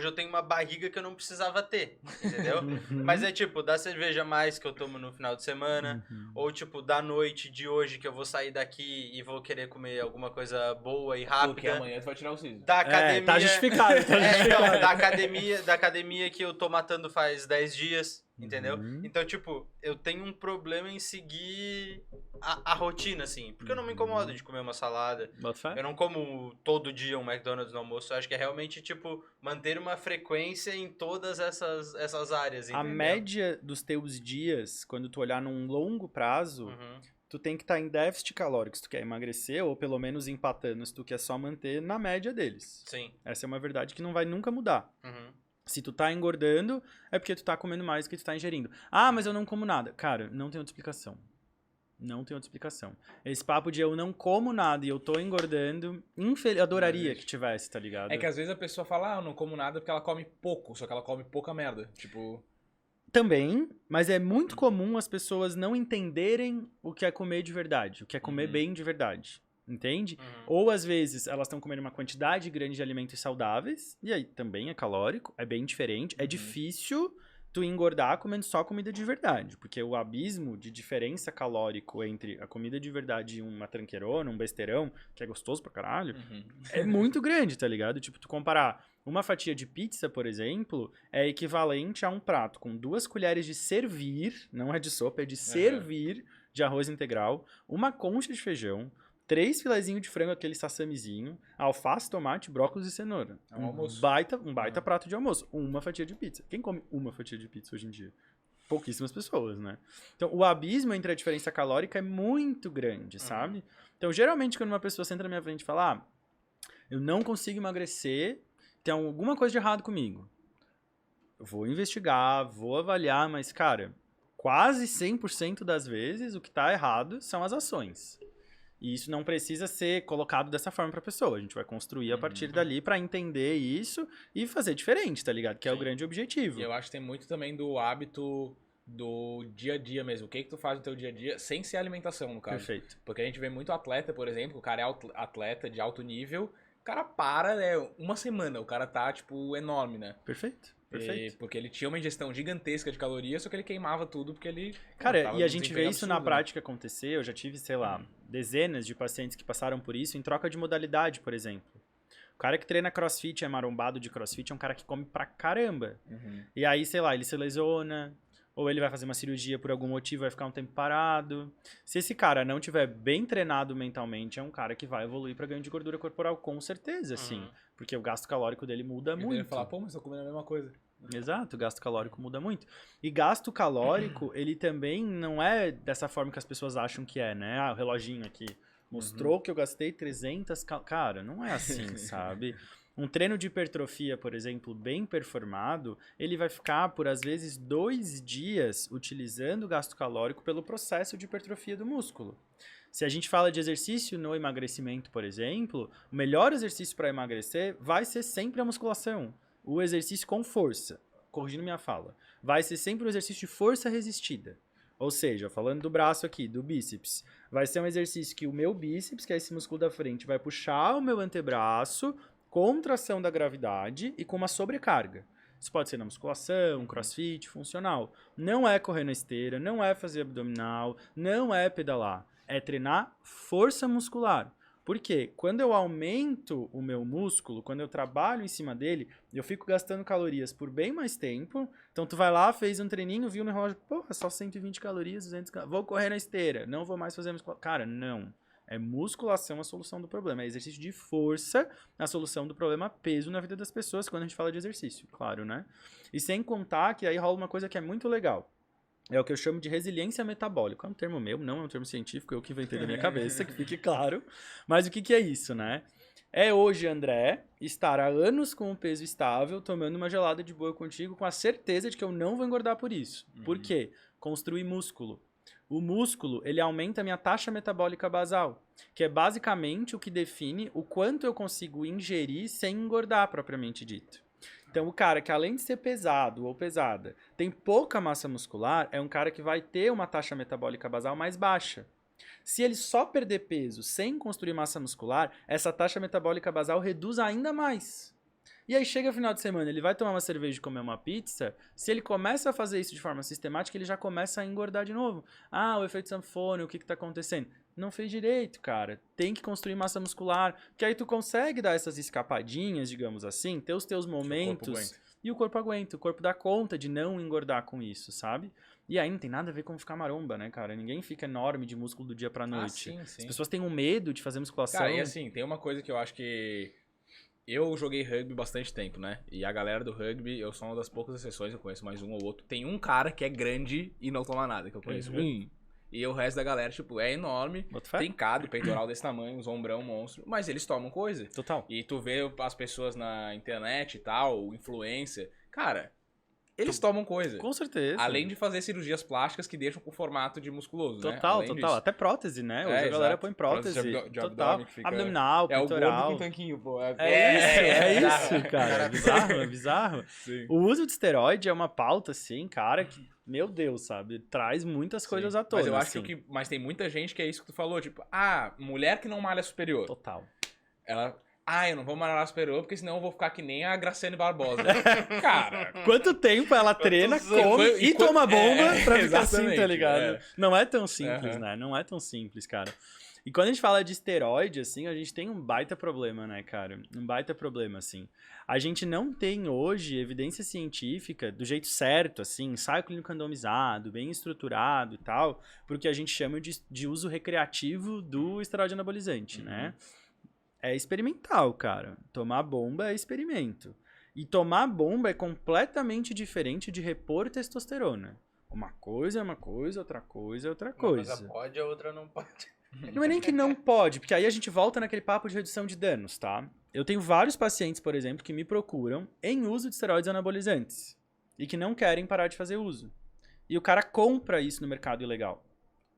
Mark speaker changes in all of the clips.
Speaker 1: hoje eu tenho uma barriga que eu não precisava ter, entendeu? Mas é tipo, da cerveja a mais que eu tomo no final de semana, ou tipo, da noite de hoje que eu vou sair daqui e vou querer comer alguma coisa boa e
Speaker 2: Porque
Speaker 1: rápida.
Speaker 2: amanhã tu vai tirar o siso.
Speaker 1: Da academia...
Speaker 3: tá justificado, tá
Speaker 1: então,
Speaker 3: justificado.
Speaker 1: da academia que eu tô matando faz 10 dias, entendeu? Então, tipo, eu tenho um problema em seguir a rotina, assim. Porque eu não me incomodo de comer uma salada.
Speaker 3: Bota fé?
Speaker 1: Eu não como todo dia um McDonald's no almoço. Eu acho que é realmente, tipo, manter uma frequência em todas essas áreas,
Speaker 3: A
Speaker 1: entendeu?
Speaker 3: média dos teus dias, quando tu olhar num longo prazo,
Speaker 1: Uhum.
Speaker 3: tu tem que estar em déficit calórico se tu quer emagrecer, ou pelo menos empatando se tu quer só manter na média deles.
Speaker 1: Sim.
Speaker 3: Essa é uma verdade que não vai nunca mudar.
Speaker 1: Uhum.
Speaker 3: Se tu tá engordando, é porque tu tá comendo mais do que tu tá ingerindo. Ah, mas eu não como nada. Cara, não tem outra explicação. Não tem outra explicação. Esse papo de eu não como nada e eu tô engordando, adoraria que tivesse, tá ligado?
Speaker 2: É que às vezes a pessoa fala, eu não como nada porque ela come pouco, só que ela come pouca merda. Tipo,
Speaker 3: Também, mas é muito comum as pessoas não entenderem o que é comer de verdade, o que é comer bem de verdade. Entende? Ou às vezes elas estão comendo uma quantidade grande de alimentos saudáveis, e aí também é calórico, é bem diferente. É difícil tu engordar comendo só comida de verdade, porque o abismo de diferença calórico entre a comida de verdade e uma tranqueirona, um besteirão, que é gostoso pra caralho, é muito grande, tá ligado? Tipo, tu comparar uma fatia de pizza, por exemplo, é equivalente a um prato com 2 colheres de servir, não é de sopa, é de servir de arroz integral, uma concha de feijão, 3 filezinhos de frango, aquele sassamizinho, alface, tomate, brócolis e cenoura.
Speaker 2: É um almoço.
Speaker 3: Um baita prato de almoço. Uma fatia de pizza. Quem come uma fatia de pizza hoje em dia? Pouquíssimas pessoas, né? Então, o abismo entre a diferença calórica é muito grande, sabe? Então, geralmente, quando uma pessoa senta na minha frente e fala, eu não consigo emagrecer, tem alguma coisa de errado comigo. Eu vou investigar, vou avaliar, mas, cara, quase 100% das vezes o que tá errado são as ações. E isso não precisa ser colocado dessa forma pra pessoa. A gente vai construir a partir dali pra entender isso e fazer diferente, tá ligado? Que é o grande objetivo.
Speaker 2: E eu acho que tem muito também do hábito do dia a dia mesmo. O que tu faz no teu dia a dia, sem ser alimentação, no caso.
Speaker 3: Perfeito.
Speaker 2: Porque a gente vê muito atleta, por exemplo, o cara é atleta de alto nível, o cara para, né, uma semana, o cara tá, tipo, enorme, né?
Speaker 3: Perfeito. Perfeito.
Speaker 2: Porque ele tinha uma ingestão gigantesca de calorias, só que ele queimava tudo porque ele...
Speaker 3: Cara,
Speaker 2: tava
Speaker 3: e a
Speaker 2: num
Speaker 3: gente vê
Speaker 2: desempenho
Speaker 3: isso na
Speaker 2: absurdo, né?
Speaker 3: prática acontecer. Eu já tive, sei lá, dezenas de pacientes que passaram por isso em troca de modalidade, por exemplo. O cara que treina crossfit, é marombado de crossfit, é um cara que come pra caramba. E aí, sei lá, ele se lesiona, ou ele vai fazer uma cirurgia por algum motivo, vai ficar um tempo parado. Se esse cara não tiver bem treinado mentalmente, é um cara que vai evoluir pra ganho de gordura corporal, com certeza, assim. Porque o gasto calórico dele muda
Speaker 2: Ele
Speaker 3: muito.
Speaker 2: deve falar, pô, mas tô comendo a mesma coisa.
Speaker 3: Exato, o gasto calórico muda muito. E gasto calórico, ele também não é dessa forma que as pessoas acham que é, né? Ah, o reloginho aqui mostrou que eu gastei 300 Cara, não é assim, sabe? Um treino de hipertrofia, por exemplo, bem performado, ele vai ficar por, às vezes, 2 dias utilizando o gasto calórico pelo processo de hipertrofia do músculo. Se a gente fala de exercício no emagrecimento, por exemplo, o melhor exercício para emagrecer vai ser sempre a musculação. O exercício com força, corrigindo minha fala, vai ser sempre um exercício de força resistida. Ou seja, falando do braço aqui, do bíceps, vai ser um exercício que o meu bíceps, que é esse músculo da frente, vai puxar o meu antebraço, contração da gravidade e com uma sobrecarga. Isso pode ser na musculação, crossfit, funcional. Não é correr na esteira, não é fazer abdominal, não é pedalar. É treinar força muscular. Por quê? Quando eu aumento o meu músculo, quando eu trabalho em cima dele, eu fico gastando calorias por bem mais tempo. Então tu vai lá, fez um treininho, viu no relógio, porra, só 120 calorias, 200 calorias, vou correr na esteira, não vou mais fazer musculação. Cara, não. É musculação a solução do problema. É exercício de força a solução do problema peso na vida das pessoas quando a gente fala de exercício, claro, né? E sem contar que aí rola uma coisa que é muito legal. É o que eu chamo de resiliência metabólica. É um termo meu, não é um termo científico, eu que inventei da minha cabeça, que fique claro. Mas o que é isso, né? É hoje, André, estar há anos com um peso estável, tomando uma gelada de boa contigo, com a certeza de que eu não vou engordar por isso. Por quê? Construir músculo. O músculo, ele aumenta a minha taxa metabólica basal, que é basicamente o que define o quanto eu consigo ingerir sem engordar, propriamente dito. Então, o cara que além de ser pesado ou pesada, tem pouca massa muscular, é um cara que vai ter uma taxa metabólica basal mais baixa. Se ele só perder peso sem construir massa muscular, essa taxa metabólica basal reduz ainda mais. E aí chega final de semana, ele vai tomar uma cerveja e comer uma pizza, se ele começa a fazer isso de forma sistemática, ele já começa a engordar de novo. Ah, o efeito sanfone, o que tá acontecendo? Não fez direito, cara. Tem que construir massa muscular, que aí tu consegue dar essas escapadinhas, digamos assim, ter os teus momentos e o corpo aguenta. O corpo dá conta de não engordar com isso, sabe? E aí não tem nada a ver com ficar maromba, né, cara? Ninguém fica enorme de músculo do dia pra noite.
Speaker 2: Sim, sim.
Speaker 3: As pessoas têm um medo de fazer musculação.
Speaker 2: Cara, e assim, tem uma coisa que eu acho que... Eu joguei rugby bastante tempo, né? E a galera do rugby, eu sou uma das poucas exceções, eu conheço mais um ou outro. Tem um cara que é grande e não toma nada, que eu conheço. E o resto da galera, tipo, é enorme, trincado, peitoral desse tamanho, uns ombrão monstro, mas eles tomam coisa.
Speaker 3: Total.
Speaker 2: E tu vê as pessoas na internet e tal, influência, cara, eles tomam coisa.
Speaker 3: Com certeza.
Speaker 2: Além de fazer cirurgias plásticas que deixam com formato de musculoso,
Speaker 3: total,
Speaker 2: né?
Speaker 3: Total. Até prótese, né? Hoje a galera põe prótese.
Speaker 2: De
Speaker 3: total.
Speaker 2: abdômen que fica...
Speaker 3: Abdominal, peitoral.
Speaker 2: É o gordo com tanquinho, pô.
Speaker 3: É isso, cara. É bizarro.
Speaker 2: Sim.
Speaker 3: O uso de esteroide é uma pauta, assim, cara, que, meu Deus, sabe? Traz muitas coisas à tona.
Speaker 2: Mas eu acho que mas tem muita gente que é isso que tu falou, tipo, mulher que não malha superior.
Speaker 3: Total.
Speaker 2: Ela... eu não vou malhar superior, porque senão eu vou ficar que nem a Graciane Barbosa. Cara...
Speaker 3: Quanto tempo ela treina, come e toma bomba pra ficar assim, tá ligado? Não é tão simples, né? Não é tão simples, cara. E quando a gente fala de esteroide, assim, a gente tem um baita problema, né, cara? Um baita problema, assim. A gente não tem hoje evidência científica do jeito certo, assim, ensaio clínico randomizado, bem estruturado e tal, porque a gente chama de uso recreativo do esteroide anabolizante, né? É experimental, cara. Tomar bomba é experimento. E tomar bomba é completamente diferente de repor testosterona. Uma coisa é uma coisa, outra coisa é outra coisa.
Speaker 1: Uma coisa pode, a outra não pode.
Speaker 3: Não é nem que não pode, porque aí a gente volta naquele papo de redução de danos, tá? Eu tenho vários pacientes, por exemplo, que me procuram em uso de esteroides anabolizantes e que não querem parar de fazer uso. E o cara compra isso no mercado ilegal.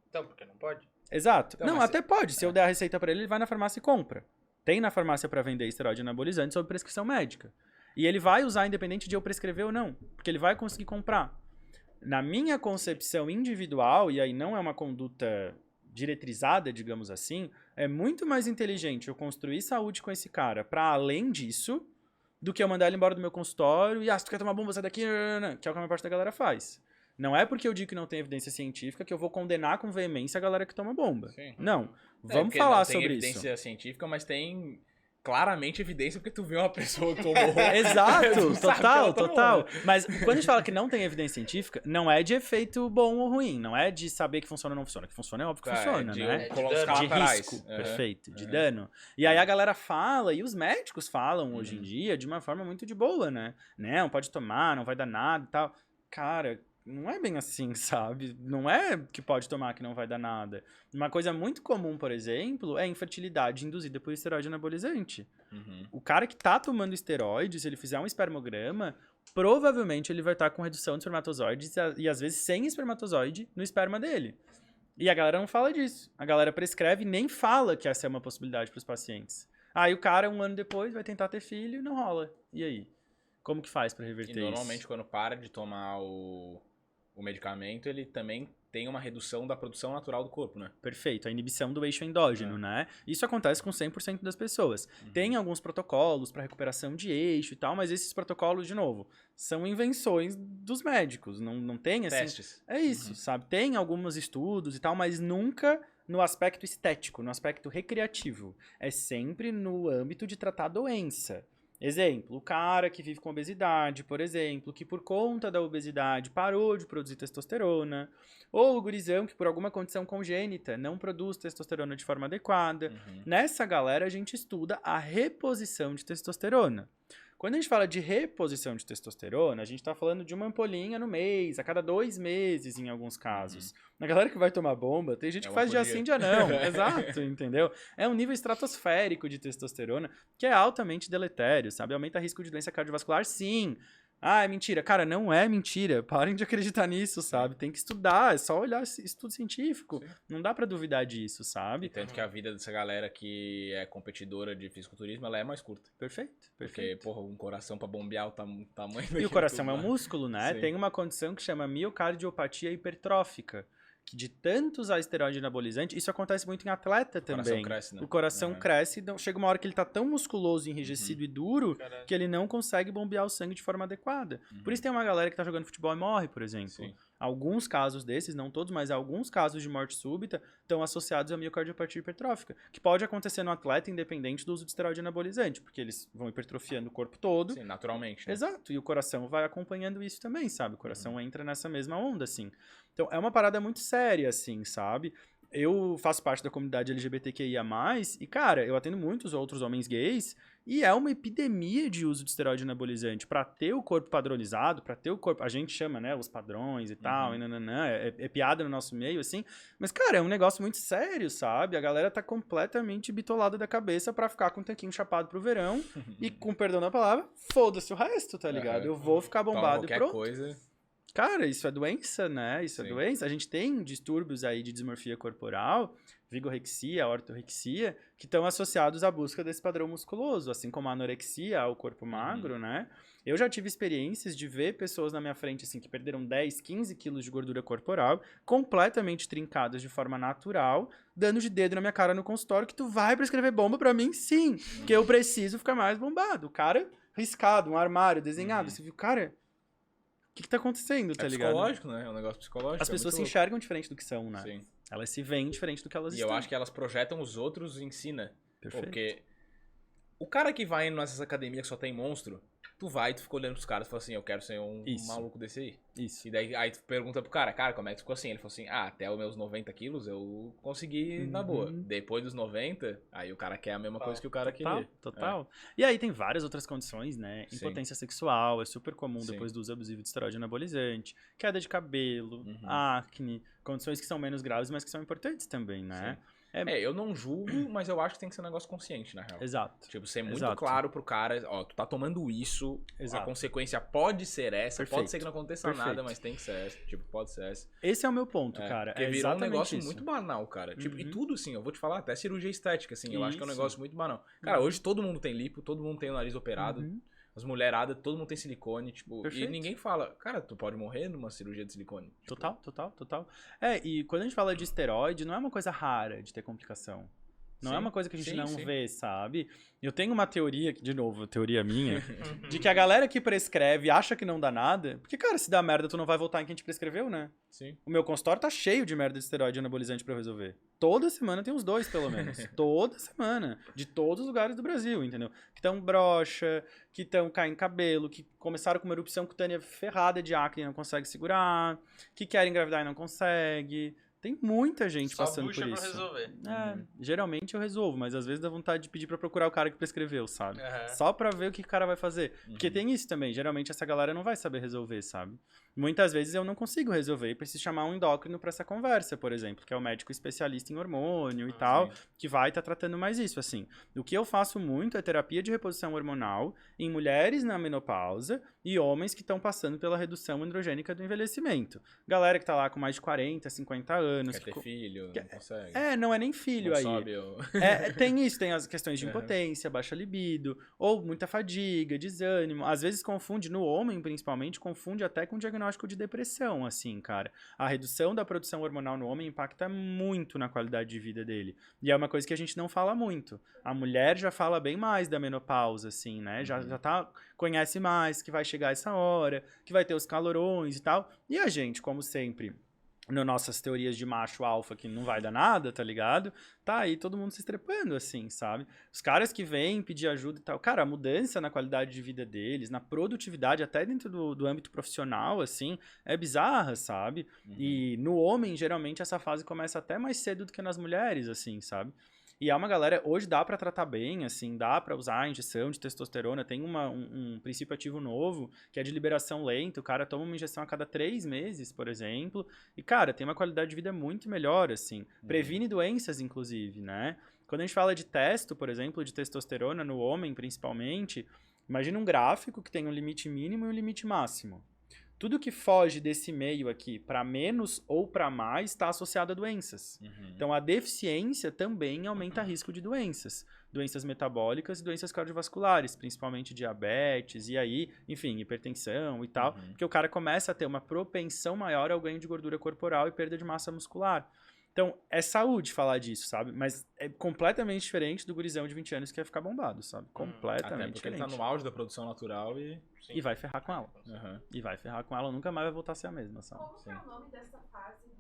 Speaker 1: Então, porque não pode?
Speaker 3: Exato. Então, não, até pode. Se eu der a receita pra ele, ele vai na farmácia e compra. Tem na farmácia pra vender esteroide anabolizante sob prescrição médica. E ele vai usar independente de eu prescrever ou não, porque ele vai conseguir comprar. Na minha concepção individual, e aí não é uma conduta diretrizada, digamos assim, é muito mais inteligente eu construir saúde com esse cara pra além disso, do que eu mandar ele embora do meu consultório e, se tu quer tomar bomba, sai daqui, que é o que a maior parte da galera faz. Não é porque eu digo que não tem evidência científica que eu vou condenar com veemência a galera que toma bomba.
Speaker 2: Sim.
Speaker 3: Não. Vamos falar sobre isso.
Speaker 2: Tem evidência científica, mas tem claramente evidência porque tu vê uma pessoa que tomou...
Speaker 3: Exato, total. Mas quando a gente fala que não tem evidência científica, não é de efeito bom ou ruim, não é de saber que funciona ou não funciona. Que funciona é óbvio que funciona, né?
Speaker 2: De
Speaker 3: risco, perfeito, de dano. E aí a galera fala, e os médicos falam hoje em dia de uma forma muito de boa, né? Não, pode tomar, não vai dar nada e tal. Cara... Não é bem assim, sabe? Não é que pode tomar que não vai dar nada. Uma coisa muito comum, por exemplo, é a infertilidade induzida por esteroide anabolizante. O cara que tá tomando esteroide, se ele fizer um espermograma, provavelmente ele vai estar com redução de espermatozoides e às vezes sem espermatozoide no esperma dele. E a galera não fala disso. A galera prescreve e nem fala que essa é uma possibilidade para os pacientes. Aí o cara, 1 ano depois, vai tentar ter filho e não rola. E aí? Como que faz para reverter isso?
Speaker 2: E normalmente quando para de tomar o medicamento, ele também tem uma redução da produção natural do corpo, né?
Speaker 3: Perfeito, a inibição do eixo endógeno, né? Isso acontece com 100% das pessoas. Tem alguns protocolos para recuperação de eixo e tal, mas esses protocolos, de novo, são invenções dos médicos, não tem assim...
Speaker 2: Testes.
Speaker 3: É isso, sabe? Tem alguns estudos e tal, mas nunca no aspecto estético, no aspecto recreativo. É sempre no âmbito de tratar a doença. Exemplo, o cara que vive com obesidade, por exemplo, que por conta da obesidade parou de produzir testosterona, ou o gurizão que por alguma condição congênita não produz testosterona de forma adequada. Nessa galera a gente estuda a reposição de testosterona. Quando a gente fala de reposição de testosterona, a gente está falando de uma ampolinha no mês, a cada 2 meses em alguns casos. Na galera que vai tomar bomba, tem gente que faz dia sim, dia não. Exato, entendeu? É um nível estratosférico de testosterona que é altamente deletério, sabe? Aumenta risco de doença cardiovascular, sim. É mentira. Cara, não é mentira. Parem de acreditar nisso, sabe? Tem que estudar, é só olhar estudo científico. Sim. Não dá pra duvidar disso, sabe?
Speaker 2: E tanto que a vida dessa galera que é competidora de fisiculturismo, ela é mais curta.
Speaker 3: Perfeito.
Speaker 2: Porque, porra, um coração pra bombear o tamanho...
Speaker 3: E o coração é um músculo, né?
Speaker 2: Sim.
Speaker 3: Tem uma condição que chama miocardiopatia hipertrófica, que de tanto usar esteroide anabolizante, isso acontece muito em atleta também.
Speaker 2: Cresce, né?
Speaker 3: O coração cresce, então chega uma hora que ele tá tão musculoso, enrijecido e duro,
Speaker 1: Caralho.
Speaker 3: que ele não consegue bombear o sangue de forma adequada. Por isso tem uma galera que tá jogando futebol e morre, por exemplo.
Speaker 2: Sim.
Speaker 3: Alguns casos desses, não todos, mas alguns casos de morte súbita estão associados à miocardiopatia hipertrófica, que pode acontecer no atleta independente do uso de esteroide anabolizante, porque eles vão hipertrofiando o corpo todo.
Speaker 2: Sim, naturalmente. Né?
Speaker 3: Exato, e o coração vai acompanhando isso também, sabe? O coração entra nessa mesma onda, assim. Então, é uma parada muito séria, assim, sabe? Eu faço parte da comunidade LGBTQIA+, e, cara, eu atendo muitos outros homens gays, e é uma epidemia de uso de esteroide anabolizante pra ter o corpo padronizado, pra ter o corpo... A gente chama, né, os padrões e tal, e nananã, é piada no nosso meio, assim. Mas, cara, é um negócio muito sério, sabe? A galera tá completamente bitolada da cabeça pra ficar com o tanquinho chapado pro verão, e, com perdão da palavra, foda-se o resto, tá ligado? Eu vou ficar bombado e pronto.
Speaker 2: Coisa...
Speaker 3: Cara, isso é doença, né? Isso é
Speaker 2: Sim.
Speaker 3: doença. A gente tem distúrbios aí de dismorfia corporal, vigorexia, ortorexia, que estão associados à busca desse padrão musculoso, assim como a anorexia, ao corpo magro, né? Eu já tive experiências de ver pessoas na minha frente, assim, que perderam 10, 15 quilos de gordura corporal, completamente trincadas de forma natural, dando de dedo na minha cara no consultório, que tu vai prescrever bomba pra mim? Sim, porque eu preciso ficar mais bombado. O cara riscado, um armário desenhado, você viu, cara... O que tá acontecendo, tá ligado?
Speaker 2: É psicológico, né? É um negócio psicológico.
Speaker 3: As pessoas se enxergam diferente do que são, né?
Speaker 2: Sim.
Speaker 3: Elas se veem diferente do que elas
Speaker 2: E
Speaker 3: estão.
Speaker 2: eu acho que elas projetam os outros em si, né?
Speaker 3: Perfeito.
Speaker 2: Porque o cara que vai nessas academias que só tem monstro, tu fica olhando pros caras e fala assim, eu quero ser um maluco desse aí.
Speaker 3: Isso.
Speaker 2: E daí aí tu pergunta pro cara, como é que ficou assim? Ele falou assim, até os meus 90 quilos eu consegui na boa. Depois dos 90, aí o cara quer a mesma coisa que o cara queria.
Speaker 3: Total. E aí tem várias outras condições, né?
Speaker 2: Sim.
Speaker 3: Impotência sexual, é super comum
Speaker 2: Sim.
Speaker 3: depois do uso abusivo de esteroide anabolizante, queda de cabelo, acne, condições que são menos graves, mas que são importantes também, né?
Speaker 2: Sim. Eu não julgo, mas eu acho que tem que ser um negócio consciente, na real.
Speaker 3: Exato.
Speaker 2: Tipo, ser muito claro pro cara, ó, tu tá tomando isso,
Speaker 3: Exato.
Speaker 2: a consequência pode ser essa,
Speaker 3: Perfeito.
Speaker 2: pode ser que não aconteça nada, mas tem que ser essa, tipo, pode ser essa.
Speaker 3: Esse é o meu ponto, cara.
Speaker 2: Porque virou um negócio
Speaker 3: isso.
Speaker 2: muito banal, cara. Tipo, e tudo, assim, eu vou te falar, até cirurgia estética, assim, eu acho que é um
Speaker 3: Isso.
Speaker 2: negócio muito banal. Cara, hoje todo mundo tem lipo, todo mundo tem o nariz operado, as mulheradas, todo mundo tem silicone, tipo,
Speaker 3: Perfeito.
Speaker 2: e ninguém fala, cara, tu pode morrer numa cirurgia de silicone. Tipo,
Speaker 3: Total. E quando a gente fala de esteroide, não é uma coisa rara de ter complicação. Não é uma coisa que a gente não vê, sabe? Eu tenho uma teoria, de novo, teoria minha, de que a galera que prescreve acha que não dá nada, porque, cara, se dá merda, tu não vai voltar em quem te prescreveu, né?
Speaker 2: Sim.
Speaker 3: O meu consultório tá cheio de merda de esteroide anabolizante pra eu resolver. Toda semana tem uns 2, pelo menos. Toda semana. De todos os lugares do Brasil, entendeu? Que estão broxa, que estão caindo cabelo, que começaram com uma erupção cutânea ferrada de acne e não consegue segurar, que querem engravidar e não consegue. Tem muita gente passando por isso.
Speaker 1: Só bucha pra resolver.
Speaker 3: Geralmente eu resolvo, mas às vezes dá vontade de pedir pra procurar o cara que prescreveu, sabe?
Speaker 1: Uhum.
Speaker 3: Só pra ver o que o cara vai fazer. Porque tem isso também, geralmente essa galera não vai saber resolver, sabe? Muitas vezes eu não consigo resolver e preciso chamar um endócrino pra essa conversa, por exemplo, que é o médico especialista em hormônio e tal, que vai estar tratando mais isso, assim. O que eu faço muito é terapia de reposição hormonal em mulheres na menopausa e homens que estão passando pela redução androgênica do envelhecimento. Galera que tá lá com mais de 40, 50 anos.
Speaker 2: Quer ter filho, não consegue.
Speaker 3: Não é nem filho
Speaker 2: não
Speaker 3: aí.
Speaker 2: Sobe
Speaker 3: Tem isso, tem as questões de impotência, baixa libido, ou muita fadiga, desânimo. Às vezes confunde, no homem principalmente, confunde até com diagnóstico de depressão, assim, cara. A redução da produção hormonal no homem impacta muito na qualidade de vida dele. E é uma coisa que a gente não fala muito. A mulher já fala bem mais da menopausa, assim, né? Já conhece mais que vai chegar essa hora, que vai ter os calorões e tal. E a gente, como sempre, nas nossas teorias de macho alfa que não vai dar nada, tá ligado? Tá aí todo mundo se estrepando, assim, sabe? Os caras que vêm pedir ajuda e tal, cara, a mudança na qualidade de vida deles, na produtividade, até dentro do âmbito profissional, assim, é bizarra, sabe? E no homem, geralmente, essa fase começa até mais cedo do que nas mulheres, assim, sabe? E é uma galera, hoje dá pra tratar bem, assim, dá pra usar a injeção de testosterona, tem um princípio ativo novo, que é de liberação lenta, o cara toma uma injeção a cada 3 meses, por exemplo, e, cara, tem uma qualidade de vida muito melhor, assim, previne doenças, inclusive, né? Quando a gente fala de testo, por exemplo, de testosterona no homem, principalmente, imagina um gráfico que tem um limite mínimo e um limite máximo. tudo que foge desse meio aqui para menos ou para mais está associado a doenças. Então, a deficiência também aumenta risco de doenças. Doenças metabólicas e doenças cardiovasculares, principalmente diabetes e aí, enfim, hipertensão e tal. Porque o cara começa a ter uma propensão maior ao ganho de gordura corporal e perda de massa muscular. Então, é saúde falar disso, sabe? Mas é completamente diferente do gurizão de 20 anos que ia ficar bombado, sabe? Completamente
Speaker 2: Até porque
Speaker 3: diferente.
Speaker 2: ele tá no auge da produção natural e...
Speaker 3: E vai ferrar com ela.
Speaker 2: Aham.
Speaker 3: E vai ferrar com ela, nunca mais vai voltar a ser a mesma, sabe?
Speaker 4: Como que é o nome dessa fase do